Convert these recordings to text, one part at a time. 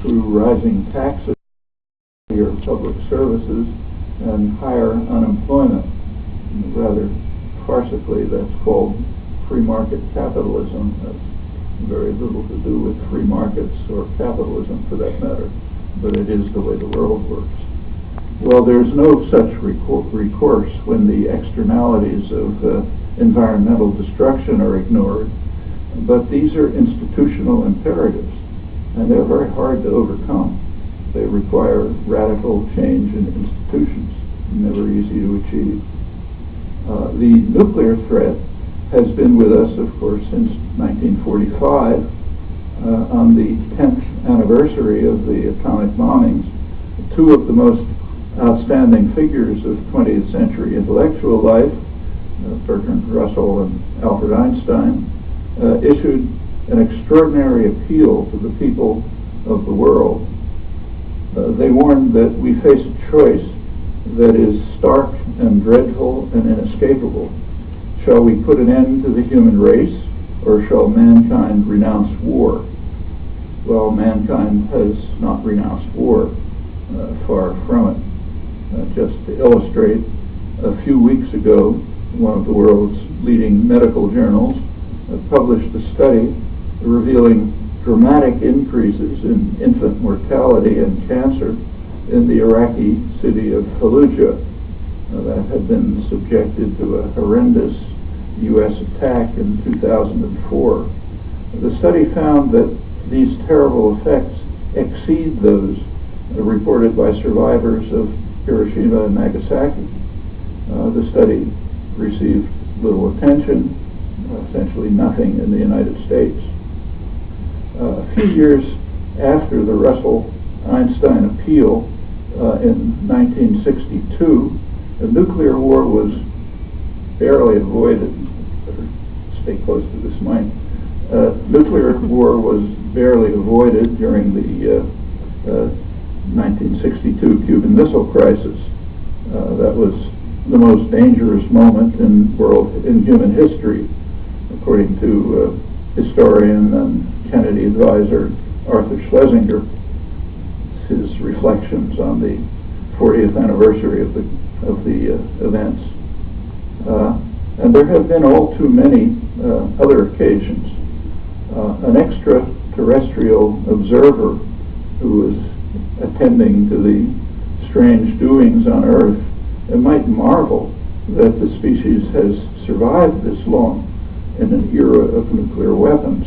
through rising taxes, higher public services, and higher unemployment. Rather farcically, that's called free market capitalism. That's very little to do with free markets or capitalism for that matter, but it is the way the world works. Well, there's no such recourse when the externalities of environmental destruction are ignored, but these are institutional imperatives, and they're very hard to overcome. They require radical change in institutions, never easy to achieve. The nuclear threat has been with us, of course, since 1945. On the 10th anniversary of the atomic bombings, two of the most outstanding figures of 20th century intellectual life, Bertrand Russell and Albert Einstein, issued an extraordinary appeal to the people of the world. They warned that we face a choice that is stark and dreadful and inescapable. Shall we put an end to the human race, or shall mankind renounce war? Well, mankind has not renounced war, far from it. Just to illustrate, a few weeks ago, one of the world's leading medical journals published a study revealing dramatic increases in infant mortality and cancer in the Iraqi city of Fallujah. That had been subjected to a horrendous U.S. attack in 2004. The study found that these terrible effects exceed those reported by survivors of Hiroshima and Nagasaki. The study received little attention, essentially nothing in the United States. A few years after the Russell-Einstein appeal, in 1962, a nuclear war was barely avoided. Better stay close to this mic. Nuclear war was barely avoided during the 1962 Cuban Missile Crisis. That was the most dangerous moment in human history, according to historian and Kennedy advisor Arthur Schlesinger. His reflections on the 40th anniversary of the events. And there have been all too many other occasions. An extraterrestrial observer who was attending to the strange doings on Earth might marvel that the species has survived this long in an era of nuclear weapons,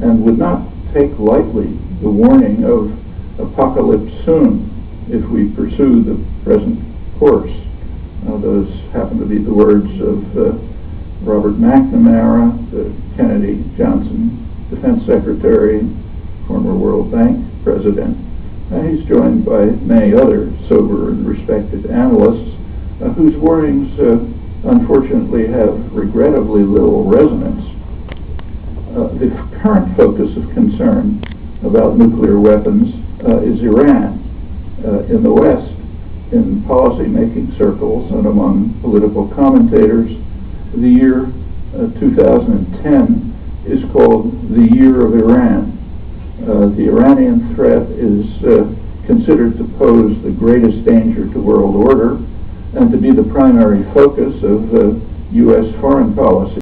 and would not take lightly the warning of apocalypse soon if we pursue the present course. Those happen to be the words of Robert McNamara, the Kennedy Johnson Defense Secretary, former World Bank President. He's joined by many other sober and respected analysts whose warnings unfortunately have regrettably little resonance. The current focus of concern about nuclear weapons is Iran. In the West, in policy-making circles and among political commentators, the year 2010 is called the Year of Iran. The Iranian threat is considered to pose the greatest danger to world order and to be the primary focus of U.S. foreign policy.